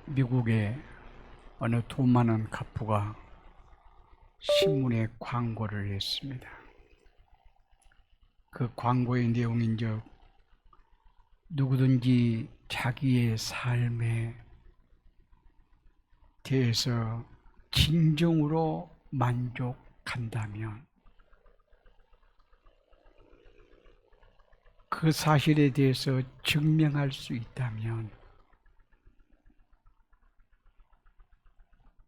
미국의 어느 돈 많은 가부가 신문에 광고를 했습니다. 그 광고의 내용인즉 누구든지 자기의 삶에 대해서 진정으로 만족한다면 그 사실에 대해서 증명할 수 있다면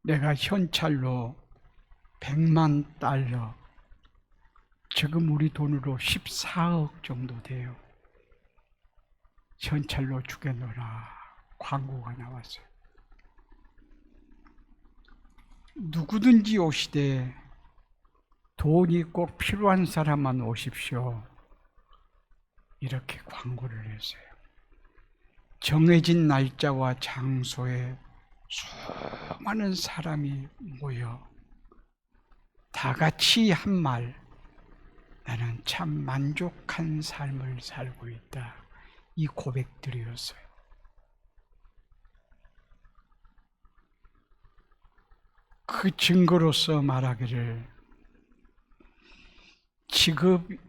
내가 현찰로 100만 달러, 지금 우리 돈으로 14억 정도 돼요. 현찰로 주겠노라 광고가 나왔어요. 누구든지 오시되 돈이 꼭 필요한 사람만 오십시오. 이렇게 광고를 했어요. 정해진 날짜와 장소에 수많은 사람이 모여 다 같이 한 말, 나는 참 만족한 삶을 살고 있다. 이 고백들이었어요. 그 증거로서 말하기를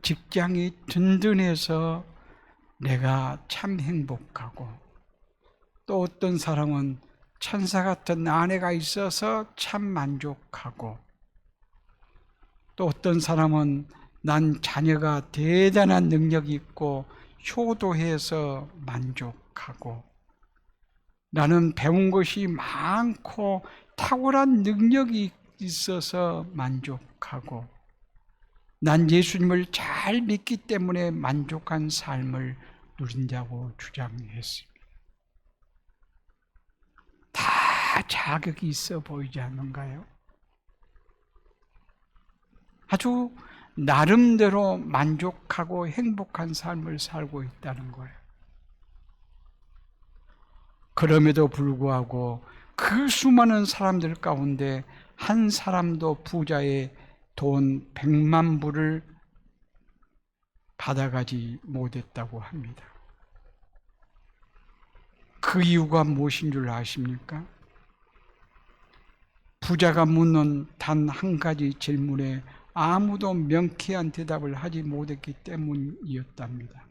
직장이 든든해서 내가 참 행복하고, 또 어떤 사람은 천사 같은 아내가 있어서 참 만족하고, 또 어떤 사람은 난 자녀가 대단한 능력이 있고 효도해서 만족하고, 나는 배운 것이 많고 탁월한 능력이 있어서 만족하고, 난 예수님을 잘 믿기 때문에 만족한 삶을 누린다고 주장했습니다. 다 자격이 있어 보이지 않는가요? 아주 나름대로 만족하고 행복한 삶을 살고 있다는 거예요. 그럼에도 불구하고 그 수많은 사람들 가운데 한 사람도 부자의 돈 100만 불을 받아가지 못했다고 합니다. 그 이유가 무엇인 줄 아십니까? 부자가 묻는 단 한 가지 질문에 아무도 명쾌한 대답을 하지 못했기 때문이었답니다.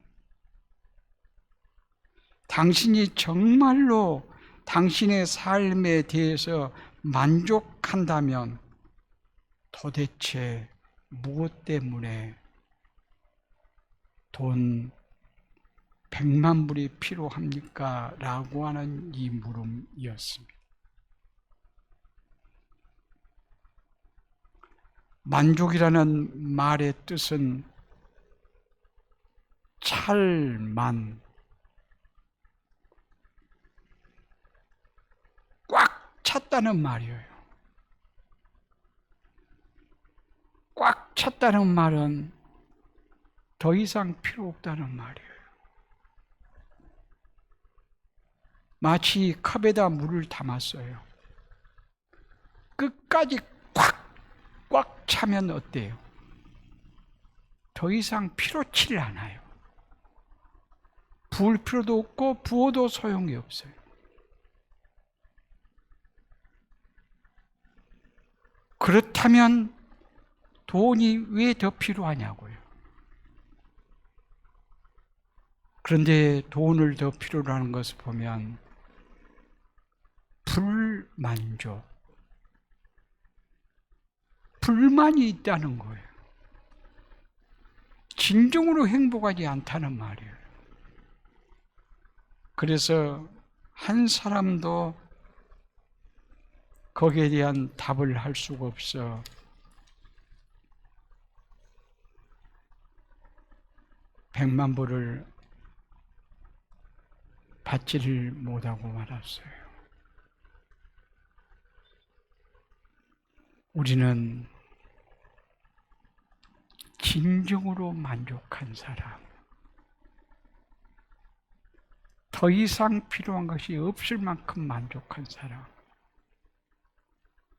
당신이 정말로 당신의 삶에 대해서 만족한다면 도대체 무엇 때문에 돈 100만 불이 필요합니까? 라고 하는 이 물음이었습니다. 만족이라는 말의 뜻은 찰만, 꽉 찼다는 말이에요. 꽉 찼다는 말은 더 이상 필요 없다는 말이에요. 마치 컵에다 물을 담았어요. 끝까지 꽉 차면 어때요? 더 이상 필요치 않아요. 부을 필요도 없고 부어도 소용이 없어요. 그렇다면 돈이 왜 더 필요하냐고요. 그런데 돈을 더 필요로 하는 것을 보면 불만족, 불만이 있다는 거예요. 진정으로 행복하지 않다는 말이에요. 그래서 한 사람도 거기에 대한 답을 할 수가 없어 100만 불을 받지를 못하고 말았어요. 우리는 진정으로 만족한 사람, 더 이상 필요한 것이 없을 만큼 만족한 사람,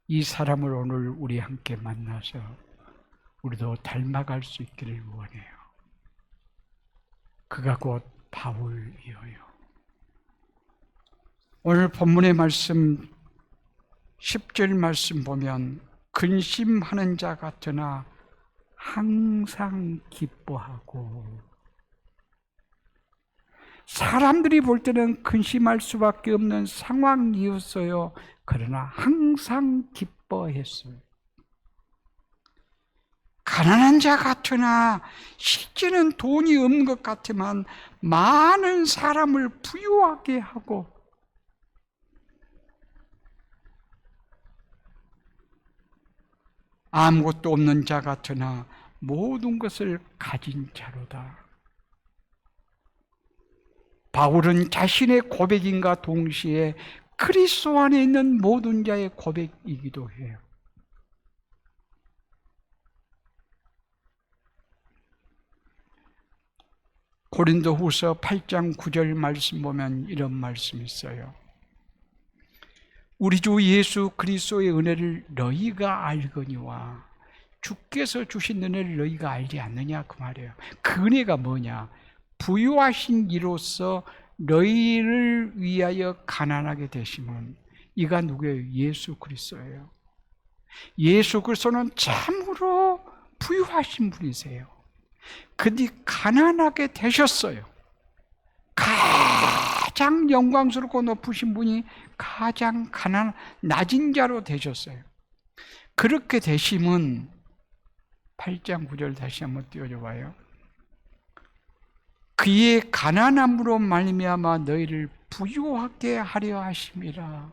이 사람을 오늘 우리 함께 만나서 우리도 닮아갈 수 있기를 원해요. 그가 곧 바울이어요. 오늘 본문의 말씀 10절 말씀 보면 근심하는 자 같으나 항상 기뻐하고, 사람들이 볼 때는 근심할 수밖에 없는 상황이었어요. 그러나 항상 기뻐했어요. 가난한 자 같으나, 실제는 돈이 없는 것 같지만 많은 사람을 부유하게 하고, 아무것도 없는 자 같으나 모든 것을 가진 자로다. 바울은 자신의 고백인과 동시에 그리스도 안에 있는 모든 자의 고백이기도 해요. 고린도후서 8장 9절 말씀 보면 이런 말씀이 있어요. 우리 주 예수 그리스도의 은혜를 너희가 알거니와, 주께서 주신 은혜를 너희가 알지 않느냐 그 말이에요. 그 은혜가 뭐냐? 부유하신 이로써 너희를 위하여 가난하게 되심은, 이가 누구예요? 예수 그리스도예요. 예수 그리스도는 참으로 부유하신 분이세요. 근데 가난하게 되셨어요. 가장 영광스럽고 높으신 분이 가장 낮은 자로 되셨어요. 그렇게 되심은, 8장 9절 다시 한번 띄워줘 봐요. 그의 가난함으로 말미암아 너희를 부유하게 하려 하심이라.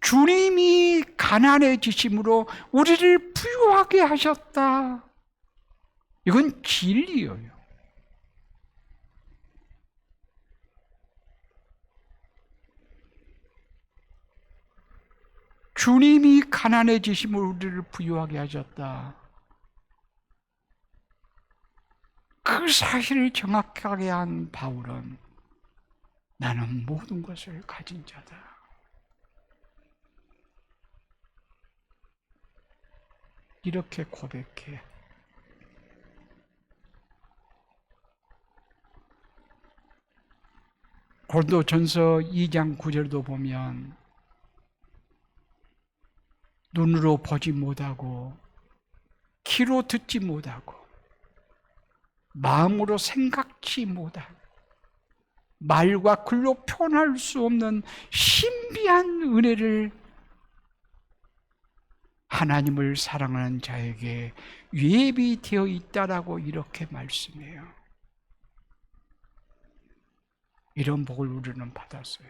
주님이 가난해지심으로 우리를 부유하게 하셨다. 이건 진리예요. 주님이 가난해지심으로 우리를 부유하게 하셨다. 그 사실을 정확하게 한 바울은 나는 모든 것을 가진 자다. 이렇게 고백해. 고린도전서 2장 9절도 보면 눈으로 보지 못하고 귀로 듣지 못하고 마음으로 생각지 못하고 말과 글로 표현할 수 없는 신비한 은혜를 하나님을 사랑하는 자에게 예비되어 있다라고 이렇게 말씀해요. 이런 복을 우리는 받았어요.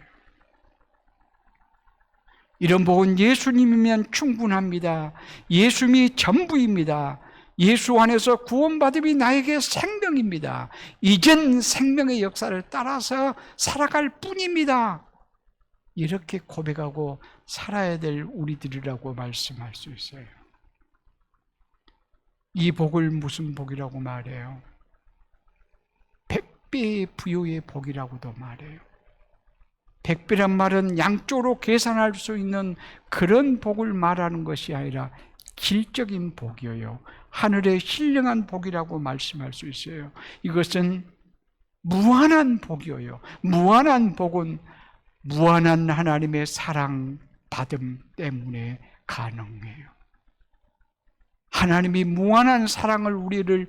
이런 복은 예수님이면 충분합니다. 예수님이 전부입니다. 예수 안에서 구원받음이 나에게 생명입니다. 이젠 생명의 역사를 따라서 살아갈 뿐입니다. 이렇게 고백하고 살아야 될 우리들이라고 말씀할 수 있어요. 이 복을 무슨 복이라고 말해요? 100배의 부요의 복이라고도 말해요. 100배란 말은 양쪽으로 계산할 수 있는 그런 복을 말하는 것이 아니라 질적인 복이에요. 하늘의 신령한 복이라고 말씀할 수 있어요. 이것은 무한한 복이에요. 무한한 복은 무한한 하나님의 사랑 받음 때문에 가능해요. 하나님이 무한한 사랑을 우리를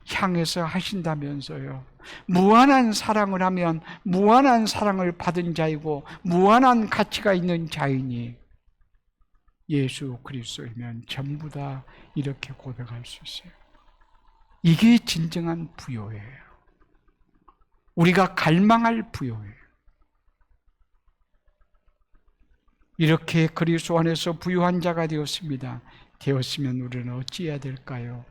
향해서 하신다면서요. 무한한 사랑을 하면 무한한 사랑을 받은 자이고 무한한 가치가 있는 자이니 예수 그리스도이면 전부 다 이렇게 고백할 수 있어요. 이게 진정한 부요예요. 우리가 갈망할 부요예요. 이렇게 그리스도 안에서 부유한 자가 되었습니다. 되었으면 우리는 어찌해야 될까요?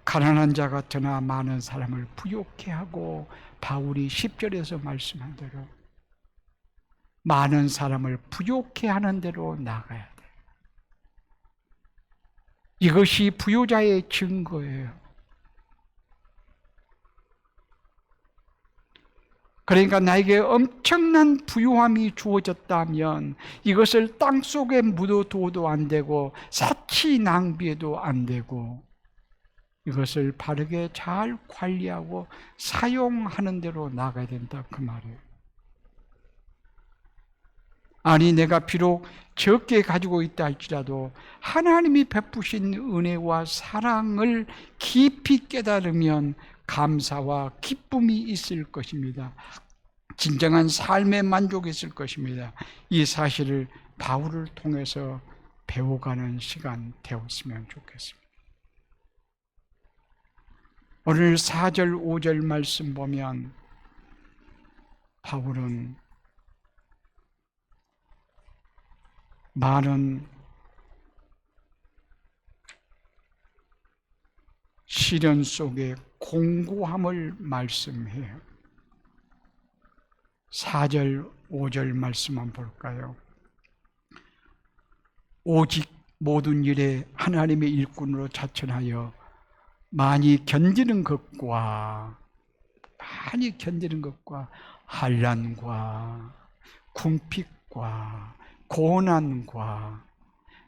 가난한 자 같으나 많은 사람을 부유케 하고, 바울이 10절에서 말씀한 대로 많은 사람을 부유케 하는 대로 나가야 돼. 이것이 부유자의 증거예요. 그러니까 나에게 엄청난 부유함이 주어졌다면 이것을 땅속에 묻어두어도 안 되고 사치 낭비해도 안 되고, 이것을 바르게 잘 관리하고 사용하는 대로 나가야 된다 그 말이에요. 아니 내가 비록 적게 가지고 있다 할지라도 하나님이 베푸신 은혜와 사랑을 깊이 깨달으면 감사와 기쁨이 있을 것입니다. 진정한 삶의 만족이 있을 것입니다. 이 사실을 바울을 통해서 배워가는 시간 되었으면 좋겠습니다. 오늘 4절 5절 말씀 보면 바울은 많은 시련 속에 공고함을 말씀해요. 4절 5절 말씀만 볼까요? 오직 모든 일에 하나님의 일꾼으로 자천하여 많이 견디는 것과 환난과 궁핍과 고난과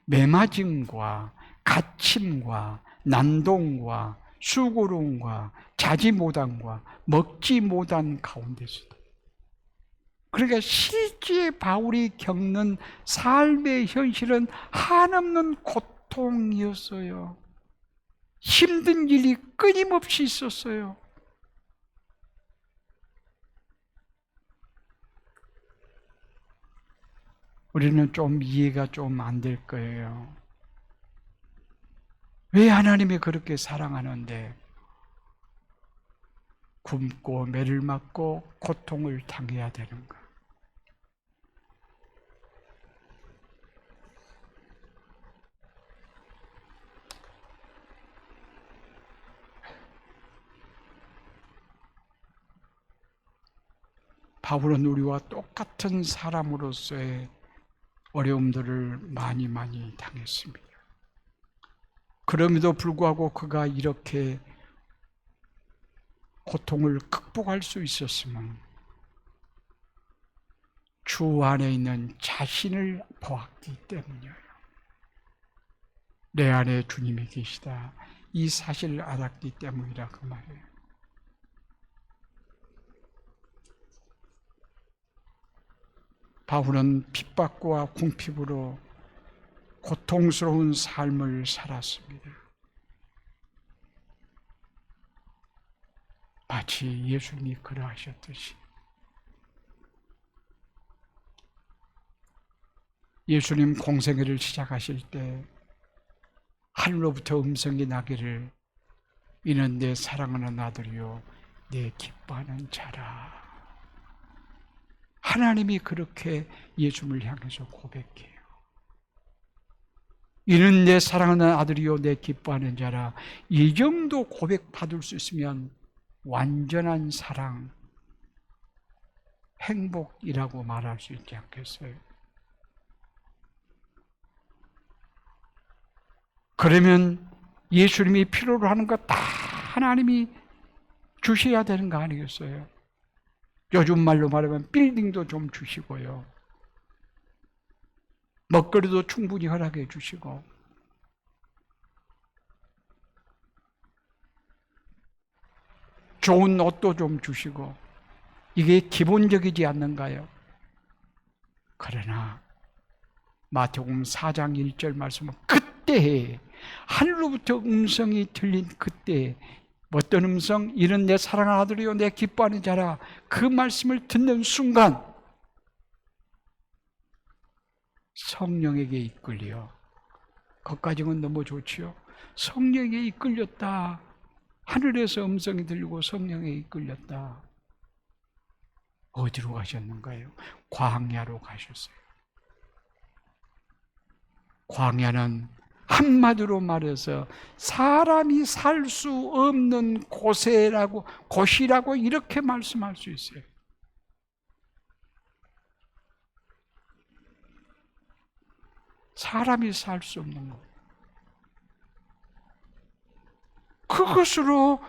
매맞음과 갇힘과 난동과 수고로움과 자지 못함과 먹지 못한 가운데서도, 그러니까 실제 바울이 겪는 삶의 현실은 한없는 고통이었어요. 힘든 일이 끊임없이 있었어요. 우리는 좀 이해가 좀 안 될 거예요. 왜 하나님이 그렇게 사랑하는데 굶고 매를 맞고 고통을 당해야 되는가? 바울은 우리와 똑같은 사람으로서의 어려움들을 많이 당했습니다. 그럼에도 불구하고 그가 이렇게 고통을 극복할 수 있었으면 주 안에 있는 자신을 보았기 때문이에요. 내 안에 주님이 계시다, 이 사실을 알았기 때문이라 그 말이에요. 바울은 핍박과 궁핍으로 고통스러운 삶을 살았습니다. 마치 예수님이 그러하셨듯이. 예수님 공생애를 시작하실 때 하늘로부터 음성이 나기를 이는 내 사랑하는 아들이요 내 기뻐하는 자라. 하나님이 그렇게 예수님을 향해서 고백해요. 이는 내 사랑하는 아들이요 내 기뻐하는 자라. 이 정도 고백받을 수 있으면 완전한 사랑, 행복이라고 말할 수 있지 않겠어요? 그러면 예수님이 필요로 하는 것 다 하나님이 주셔야 되는 거 아니겠어요? 요즘 말로 말하면 빌딩도 좀 주시고요, 먹거리도 충분히 허락해 주시고, 좋은 옷도 좀 주시고, 이게 기본적이지 않는가요? 그러나 마태복음 4장 1절 말씀은 그때에 하늘로부터 음성이 들린 그때에, 어떤 음성? 이는 내 사랑하는 아들이요 내 기뻐하는 자라. 그 말씀을 듣는 순간 성령에게 이끌려, 거기까지는 너무 좋지요. 성령에 이끌렸다. 하늘에서 음성이 들리고 성령에 이끌렸다. 어디로 가셨는가요? 광야로 가셨어요. 광야는 한마디로 말해서 사람이 살 수 없는 곳이라고 이렇게 말씀할 수 있어요. 사람이 살 수 없는 것. 그것으로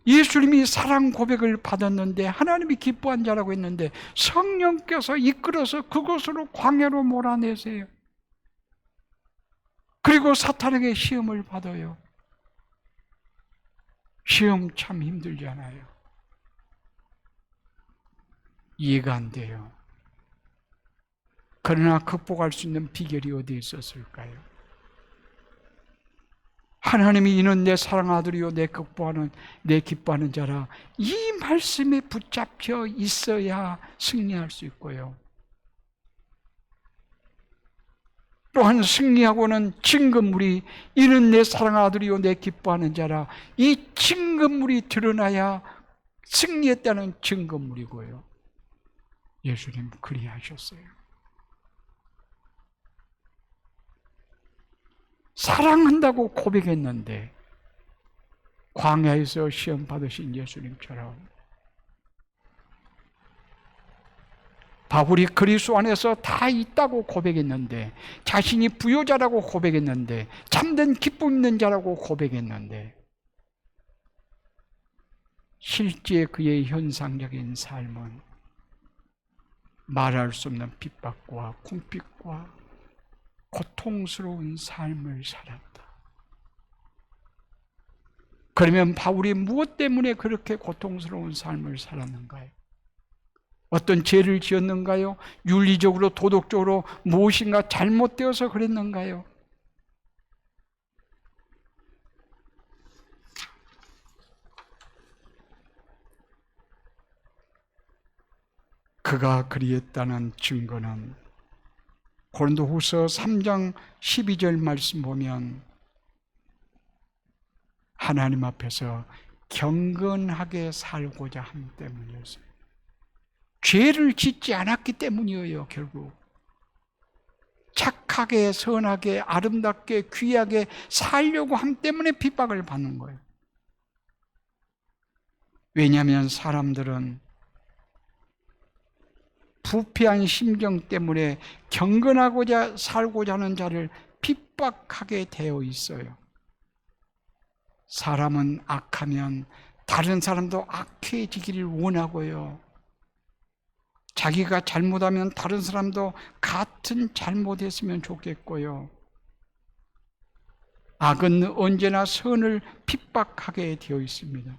예수님이 사랑 고백을 받았는데, 하나님이 기뻐한 자라고 했는데 성령께서 이끌어서 그것으로 광야로 몰아내세요. 그리고 사탄에게 시험을 받아요. 시험 참 힘들잖아요. 이해가 안 돼요. 그러나 극복할 수 있는 비결이 어디에 있었을까요? 하나님이 이는 내 사랑 아들이요 내 극복하는 내 기뻐하는 자라, 이 말씀에 붙잡혀 있어야 승리할 수 있고요. 또한 승리하고는 증거물이, 이는 내 사랑 아들이요 내 기뻐하는 자라, 이 증거물이 드러나야 승리했다는 증거물이고요. 예수님 그리하셨어요. 사랑한다고 고백했는데 광야에서 시험 받으신 예수님처럼, 바울이 그리스도 안에서 다 있다고 고백했는데, 자신이 부요자라고 고백했는데, 참된 기쁨 있는 자라고 고백했는데, 실제 그의 현상적인 삶은 말할 수 없는 핍박과 궁핍과 고통스러운 삶을 살았다. 그러면 바울이 무엇 때문에 그렇게 고통스러운 삶을 살았는가요? 어떤 죄를 지었는가요? 윤리적으로, 도덕적으로 무엇인가 잘못되어서 그랬는가요? 그가 그리했다는 증거는 고린도후서 3장 12절 말씀 보면 하나님 앞에서 경건하게 살고자 함 때문이었어요. 죄를 짓지 않았기 때문이에요. 결국 착하게, 선하게, 아름답게, 귀하게 살려고 함 때문에 핍박을 받는 거예요. 왜냐하면 사람들은 부패한 심정 때문에 경건하고자 살고자 하는 자를 핍박하게 되어 있어요. 사람은 악하면 다른 사람도 악해지기를 원하고요. 자기가 잘못하면 다른 사람도 같은 잘못했으면 좋겠고요. 악은 언제나 선을 핍박하게 되어 있습니다.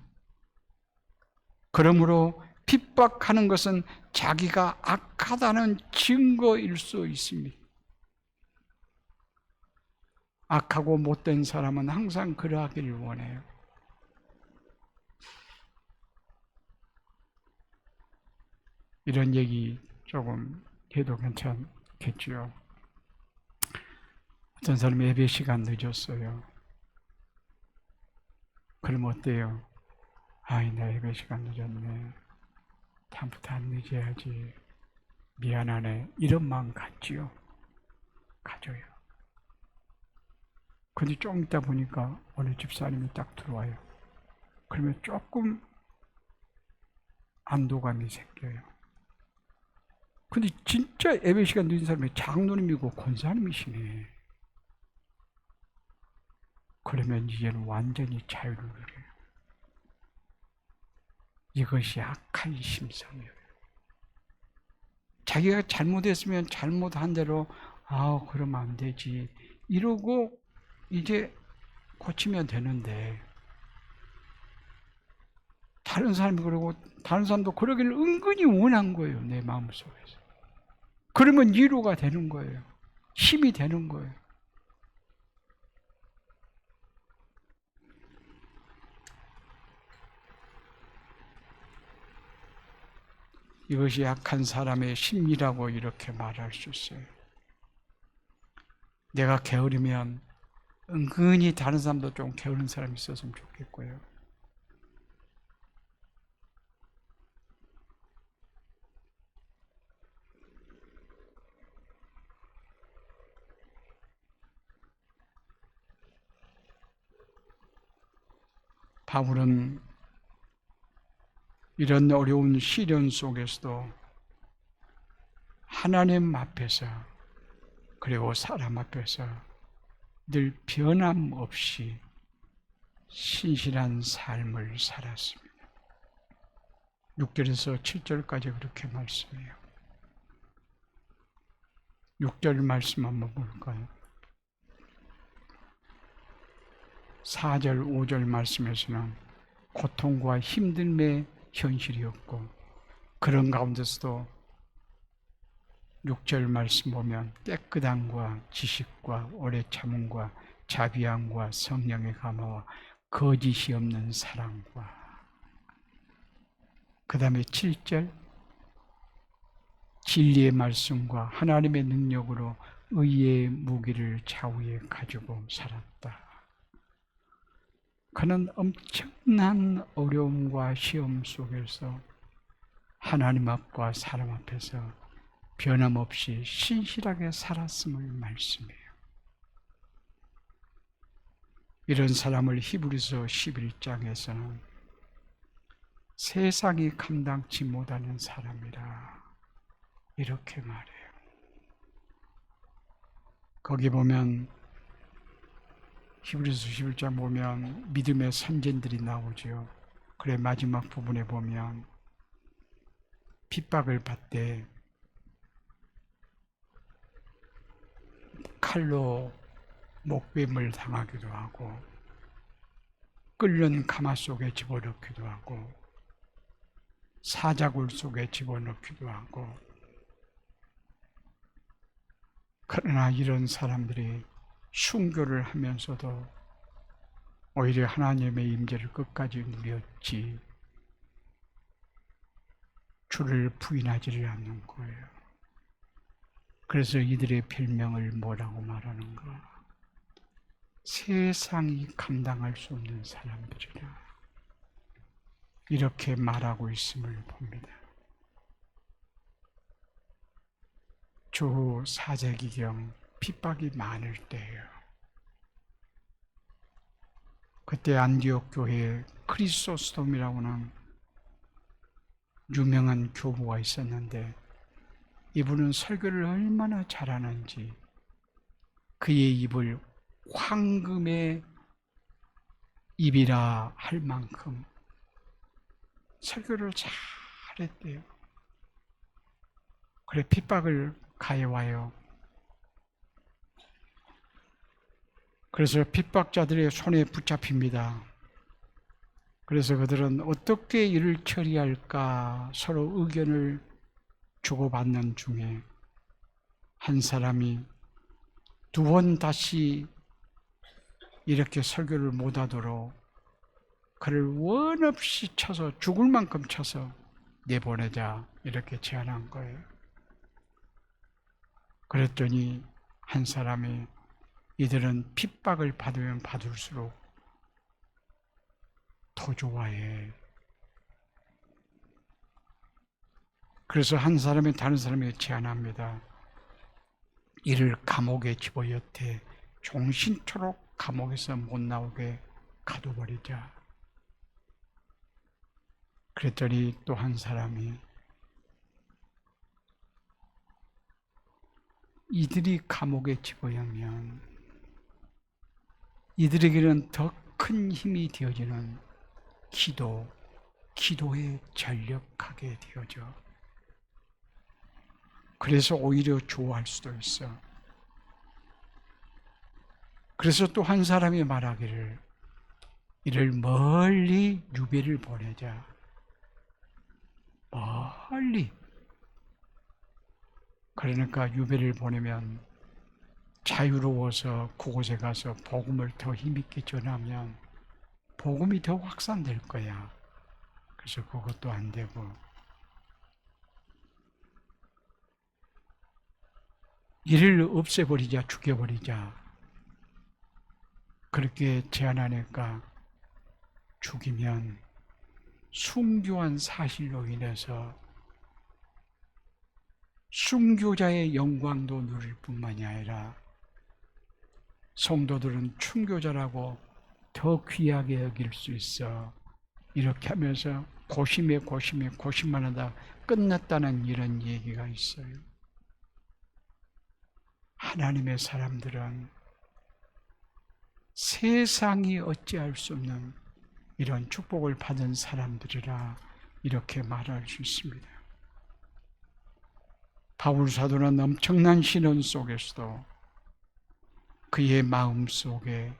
그러므로 핍박하는 것은 자기가 악하다는 증거일 수 있습니다. 악하고 못된 사람은 항상 그러하기를 원해요. 이런 얘기 조금 해도 괜찮겠죠. 어떤 사람이 예배 시간 늦었어요. 그럼 어때요? 아이, 나 예배 시간 늦었네. 다음부터 안 늦어야지. 미안하네. 이런 마음 갖지요. 가져요. 근데 좀 있다 보니까 어느 집사님이 딱 들어와요. 그러면 조금 안도감이 생겨요. 근데 진짜 예배 시간 늦은 사람이 장로님이고 권사님이시네. 그러면 이제는 완전히 자유를 누려요. 이것이 악한 심성이에요. 자기가 잘못했으면 잘못한 대로 그러면 안 되지 이러고 이제 고치면 되는데, 다른 사람이 그러고 다른 사람도 그러기를 은근히 원한 거예요. 내 마음속에서. 그러면 위로가 되는 거예요. 힘이 되는 거예요. 이것이 약한 사람의 심리라고 이렇게 말할 수 있어요. 내가 게으르면 은근히 다른 사람도 좀 게으른 사람이 있었으면 좋겠고요. 바울은 이런 어려운 시련 속에서도 하나님 앞에서 그리고 사람 앞에서 늘 변함없이 신실한 삶을 살았습니다. 6절에서 7절까지 그렇게 말씀해요. 6절 말씀 한번 볼까요? 4절, 5절 말씀에서는 고통과 힘듦의 현실이었고, 그런 가운데서도 6절 말씀 보면 깨끗함과 지식과 오래 참음과 자비함과 성령의 감화와 거짓이 없는 사랑과, 그 다음에 7절 진리의 말씀과 하나님의 능력으로 의의 무기를 좌우에 가지고 살았다. 그는 엄청난 어려움과 시험 속에서 하나님 앞과 사람 앞에서 변함없이 신실하게 살았음을 말씀해요. 이런 사람을 히브리서 11장에서는 세상이 감당치 못하는 사람이라 이렇게 말해요. 거기 보면 히브리서 11장 보면 믿음의 선진들이 나오죠. 그래 마지막 부분에 보면 핍박을 받되 칼로 목뱀을 당하기도 하고 끓는 가마 속에 집어넣기도 하고 사자굴 속에 집어넣기도 하고, 그러나 이런 사람들이 순교를 하면서도 오히려 하나님의 임재를 끝까지 누렸지 주를 부인하지를 않는 거예요. 그래서 이들의 별명을 뭐라고 말하는가? 세상이 감당할 수 없는 사람들이라 이렇게 말하고 있음을 봅니다. 주 4세기경 핍박이 많을 때예요. 그때 안디옥 교회에 크리소스톰이라고 하는 유명한 교부가 있었는데, 이분은 설교를 얼마나 잘하는지 그의 입을 황금의 입이라 할 만큼 설교를 잘했대요. 그래 핍박을 가해와요. 그래서 핍박자들의 손에 붙잡힙니다. 그래서 그들은 어떻게 이를 처리할까 서로 의견을 주고받는 중에 한 사람이 2번 다시 이렇게 설교를 못하도록 그를 원 없이 쳐서 죽을 만큼 쳐서 내보내자 이렇게 제안한 거예요. 그랬더니 한 사람이 이들은 핍박을 받으면 받을수록 더 좋아해. 그래서 한 사람이 다른 사람에게 제안합니다. 이를 감옥에 집어넣되 종신토록 감옥에서 못 나오게 가둬버리자. 그랬더니 또 한 사람이 이들이 감옥에 집어넣으면 이들에게는 더 큰 힘이 되어지는 기도에 전력하게 되어져. 그래서 오히려 좋아할 수도 있어. 그래서 또 한 사람이 말하기를 이를 멀리 유배를 보내자. 멀리. 그러니까 유배를 보내면 자유로워서 그곳에 가서 복음을 더 힘있게 전하면 복음이 더 확산될 거야. 그래서 그것도 안 되고, 이를 없애버리자, 죽여버리자 그렇게 제안하니까 죽이면 순교한 사실로 인해서 순교자의 영광도 누릴 뿐만이 아니라 성도들은 순교자라고 더 귀하게 여길 수 있어. 이렇게 하면서 고심만 하다 끝났다는 이런 얘기가 있어요. 하나님의 사람들은 세상이 어찌할 수 없는 이런 축복을 받은 사람들이라 이렇게 말할 수 있습니다. 바울 사도는 엄청난 시련 속에서도 그의 마음 속에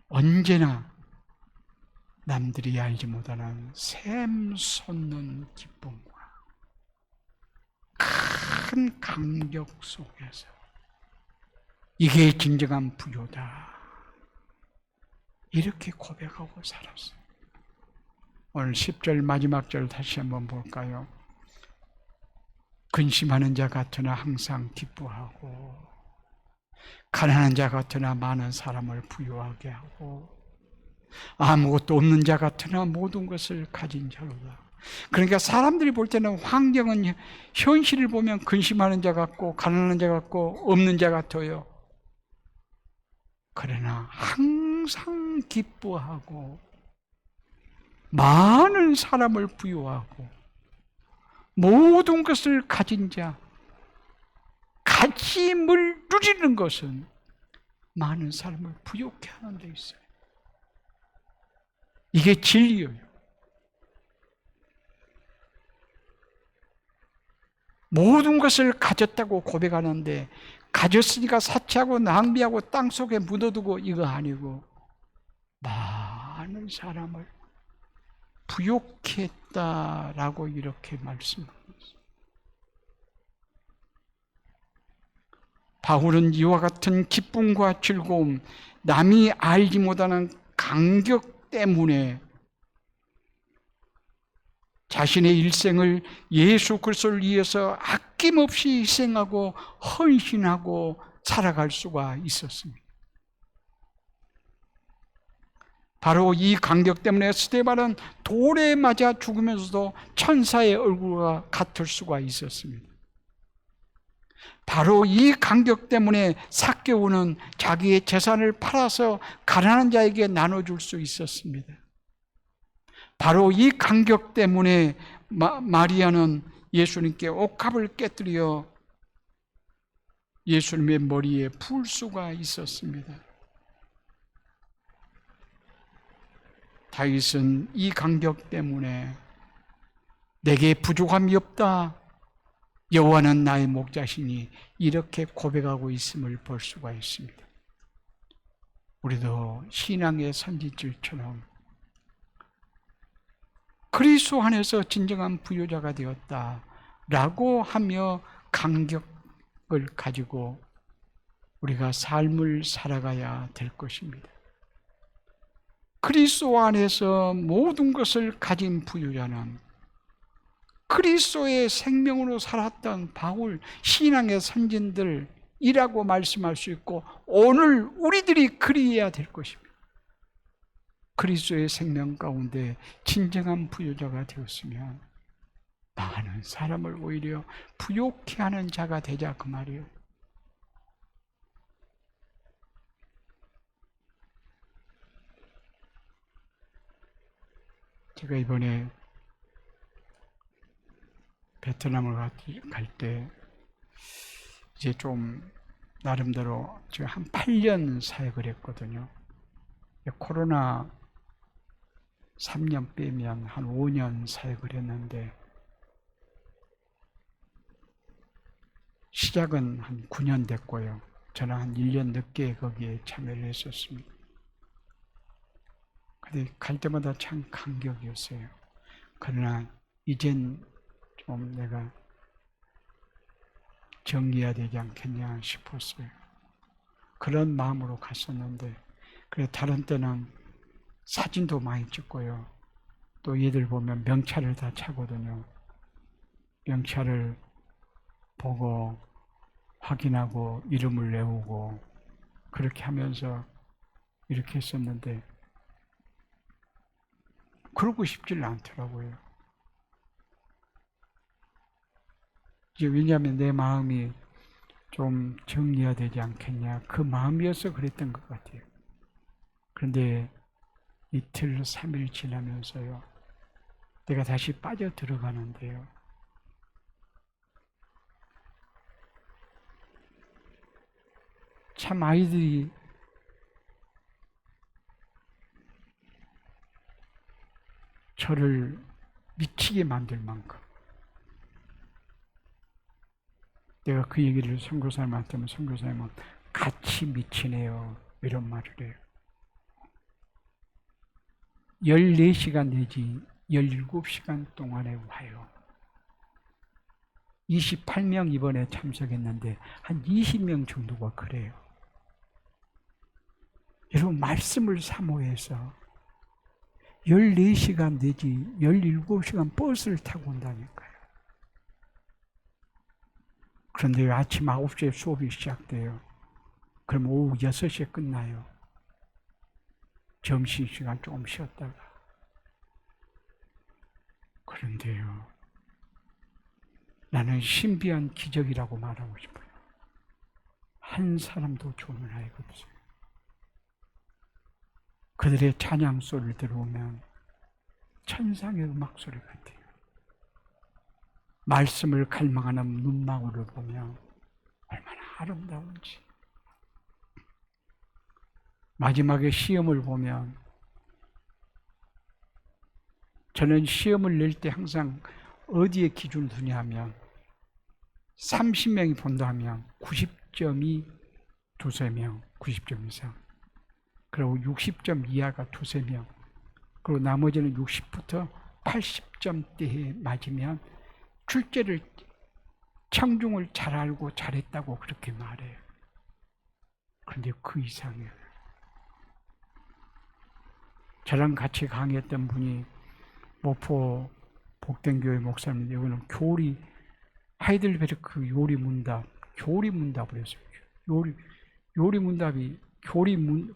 언제나 남들이 알지 못하는 샘솟는 기쁨과 큰 감격 속에서 이게 진정한 부요다, 이렇게 고백하고 살았어요. 오늘 10절 마지막 절 다시 한번 볼까요? 근심하는 자 같으나 항상 기뻐하고, 가난한 자 같으나 많은 사람을 부유하게 하고, 아무것도 없는 자 같으나 모든 것을 가진 자로다. 그러니까 사람들이 볼 때는 환경은, 현실을 보면 근심하는 자 같고 가난한 자 같고 없는 자 같아요. 그러나 항상 기뻐하고 많은 사람을 부유하고 모든 것을 가진 자, 가짐을 누리는 것은 많은 사람을 부유케 하는 데 있어요. 이게 진리예요. 모든 것을 가졌다고 고백하는데, 가졌으니까 사치하고 낭비하고 땅속에 묻어두고 이거 아니고 많은 사람을 부욕케 했다라고 이렇게 말씀하고 있습니다. 바울은 이와 같은 기쁨과 즐거움, 남이 알지 못하는 감격 때문에 자신의 일생을 예수 그리스도를 위해서 아낌없이 희생하고 헌신하고 살아갈 수가 있었습니다. 바로 이 감격 때문에 스데반은 돌에 맞아 죽으면서도 천사의 얼굴과 같을 수가 있었습니다. 바로 이 감격 때문에 삭개오는 자기의 재산을 팔아서 가난한 자에게 나눠줄 수 있었습니다. 바로 이 감격 때문에 마리아는 예수님께 옥합을 깨뜨려 예수님의 머리에 풀 수가 있었습니다. 다윗은 이 감격 때문에 내게 부족함이 없다, 여호와는 나의 목자시니, 이렇게 고백하고 있음을 볼 수가 있습니다. 우리도 신앙의 선지자처럼 그리스도 안에서 진정한 부요자가 되었다라고 하며 감격을 가지고 우리가 삶을 살아가야 될 것입니다. 그리스도 안에서 모든 것을 가진 부유자는 그리스도의 생명으로 살았던 바울, 신앙의 선진들이라고 말씀할 수 있고, 오늘 우리들이 그리해야 될 것입니다. 그리스도의 생명 가운데 진정한 부유자가 되었으면 많은 사람을 오히려 부욕케 하는 자가 되자, 그 말이에요. 제가 이번에 베트남을 갈 때 이제 좀 나름대로 제가 한 8년 사역을 했거든요. 코로나 3년 빼면 한 5년 사역을 했는데, 시작은 한 9년 됐고요. 저는 한 1년 늦게 거기에 참여를 했었습니다. 근데 갈 때마다 참 감격이었어요. 그러나 이젠 좀 내가 정리해야 되지 않겠냐 싶었어요. 그런 마음으로 갔었는데, 그래 다른 때는 사진도 많이 찍고요. 또 얘들 보면 명찰을 다 차거든요. 명찰을 보고 확인하고 이름을 외우고 그렇게 하면서 이렇게 했었는데, 그러고 싶지는 않더라고요. 이제 왜냐하면 내 마음이 좀 정리해야 되지 않겠냐, 그 마음이어서 그랬던 것 같아요. 그런데 이틀, 3일 지나면서요, 내가 다시 빠져 들어가는데요, 참 아이들이 저를 미치게 만들 만큼, 내가 그 얘기를 선교사님한테 하면 선교사님은 같이 미치네요, 이런 말을 해요. 14시간 내지 17시간 동안에 와요. 28명 이번에 참석했는데 한 20명 정도가 그래요. 여러분 말씀을 사모해서 14시간 내지 17시간 버스를 타고 온다니까요. 그런데 아침 9시에 수업이 시작돼요. 그럼 오후 6시에 끝나요. 점심시간 조금 쉬었다가. 그런데요, 나는 신비한 기적이라고 말하고 싶어요. 한 사람도 죽는 아이가 없어요. 그들의 찬양 소리를 들어오면 천상의 음악 소리 같아요. 말씀을 갈망하는 눈망울을 보면 얼마나 아름다운지. 마지막에 시험을 보면, 저는 시험을 낼 때 항상 어디에 기준을 두냐 하면 30명이 본다 하면 90점이 두세 명, 90점 이상. 그리고 60점 이하가 두세 명. 그리고 나머지는 60부터 80점대에 맞으면 출제를, 청중을 잘 알고 잘했다고 그렇게 말해요. 그런데 그 이상이에요. 저랑 같이 강의했던 분이 모포 복된교회 목사님, 여기는 교리, 하이델베르크 요리 문답, 교리 문답을 했어요. 요리 문답이,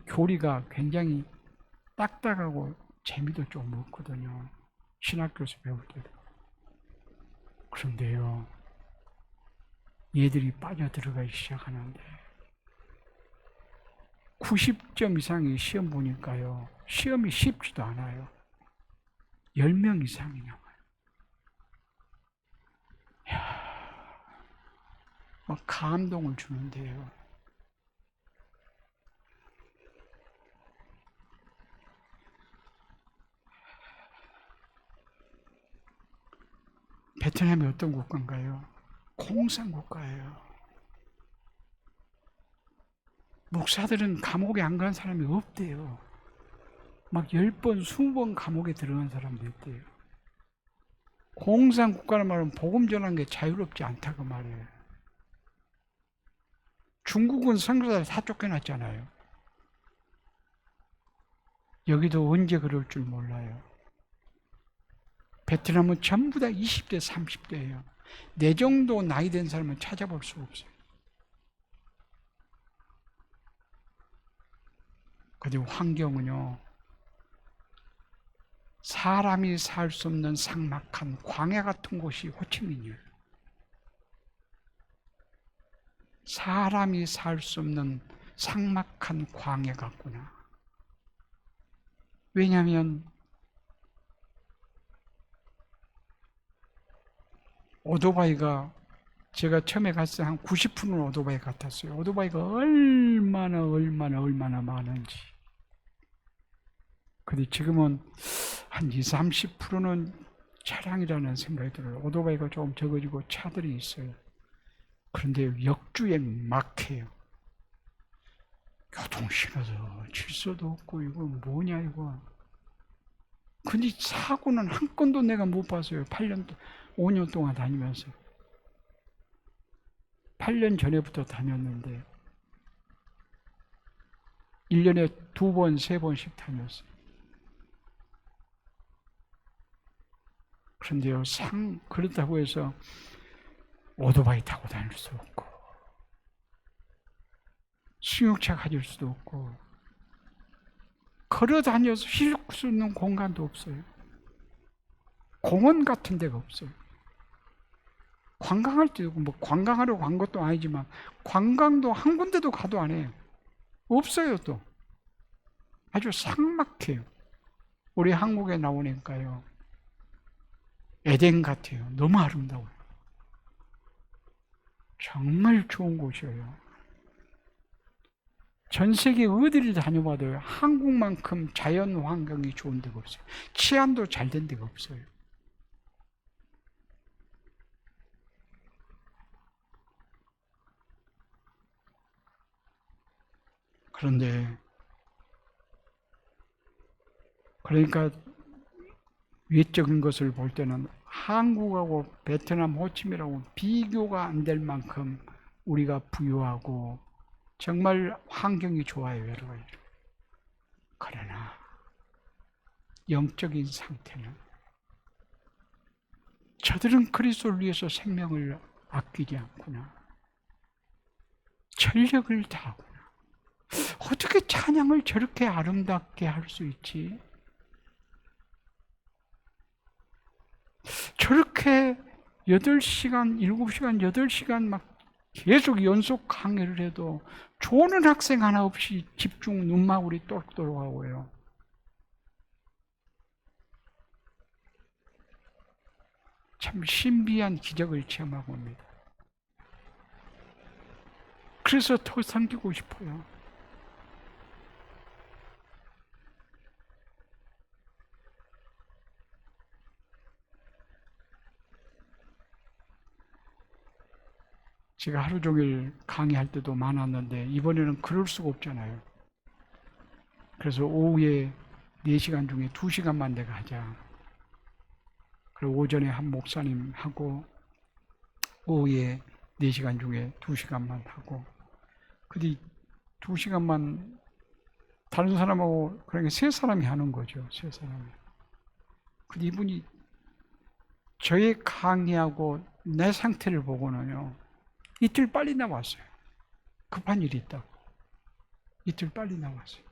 교리가 굉장히 딱딱하고 재미도 좀 없거든요. 신학교에서 배울 때도. 그런데요, 얘들이 빠져들어가기 시작하는데 90점 이상의 시험 보니까요, 시험이 쉽지도 않아요. 10명 이상이 나와요. 막 감동을 주는데요. 베트남이 어떤 국가인가요? 공산국가예요. 목사들은 감옥에 안 간 사람이 없대요. 막 10번, 20번 감옥에 들어간 사람도 있대요. 공산국가란 말은 복음 전하는 게 자유롭지 않다고 말해요. 중국은 선교사를 다 쫓겨났잖아요. 여기도 언제 그럴 줄 몰라요. 베트남은 전부 다 20대, 30대예요. 내 정도 나이 된 사람은 찾아볼 수 없어요. 그리고 환경은요, 사람이 살 수 없는 삭막한 광야 같은 곳이 호치민이에요. 사람이 살 수 없는 삭막한 광야 같구나. 왜냐하면 오토바이가, 제가 처음에 갔을 때 한 90%는 오토바이 같았어요. 오토바이가 얼마나 많은지. 근데 지금은 한 20, 30%는 차량이라는 생각이 들어요. 오토바이가 조금 적어지고 차들이 있어요. 그런데 역주행 막해요. 교통신호도 질서도 없고, 이거 뭐냐 이거. 근데 사고는 한 건도 내가 못 봤어요. 5년 동안 다니면서. 8년 전에부터 다녔는데 1년에 2번, 3번씩 다녔어요. 그런데요, 그렇다고 해서 오토바이 타고 다닐 수 없고, 승용차 가질 수도 없고, 걸어 다녀서 쉴 수 있는 공간도 없어요. 공원 같은 데가 없어요. 관광할 때도, 뭐 관광하려고 간 것도 아니지만 관광도 한 군데도 가도 안 해요. 없어요. 또 아주 삭막해요. 우리 한국에 나오니까요, 에덴 같아요. 너무 아름다워요. 정말 좋은 곳이에요. 전 세계 어디를 다녀봐도 한국만큼 자연 환경이 좋은 데가 없어요. 치안도 잘 된 데가 없어요. 그런데 그러니까 외적인 것을 볼 때는 한국하고 베트남 호치민하고 비교가 안 될 만큼 우리가 부유하고 정말 환경이 좋아요, 여러 가지로. 그러나 영적인 상태는 저들은 그리스도를 위해서 생명을 아끼지 않구나. 전력을 다하구나. 어떻게 찬양을 저렇게 아름답게 할 수 있지? 저렇게 8시간, 7시간, 8시간 막 계속 연속 강의를 해도 조는 학생 하나 없이 집중 눈망울이 또록또록 하고요. 참 신비한 기적을 체험하고 옵니다. 그래서 더 섬기고 싶어요. 제가 하루 종일 강의할 때도 많았는데 이번에는 그럴 수가 없잖아요. 그래서 오후에 4시간 중에 2시간만 내가 하자. 그리고 오전에 한 목사님 하고 오후에 4시간 중에 2시간만 하고 그뒤 2시간만 다른 사람하고 그러니까 3사람이 하는 거죠. 3사람이. 근데 이분이 저의 강의하고 내 상태를 보고는요. 이틀 빨리 나왔어요. 급한 일이 있다고. 이틀 빨리 나왔어요.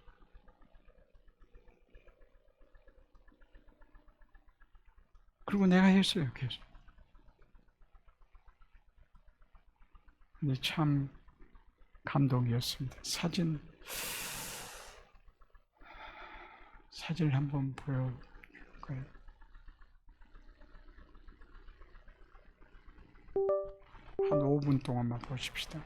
그리고 내가 했어요, 계속. 근데 참 감동이었습니다. 사진을 한번 보여줄까요? 한 5분 동안만 보십시다.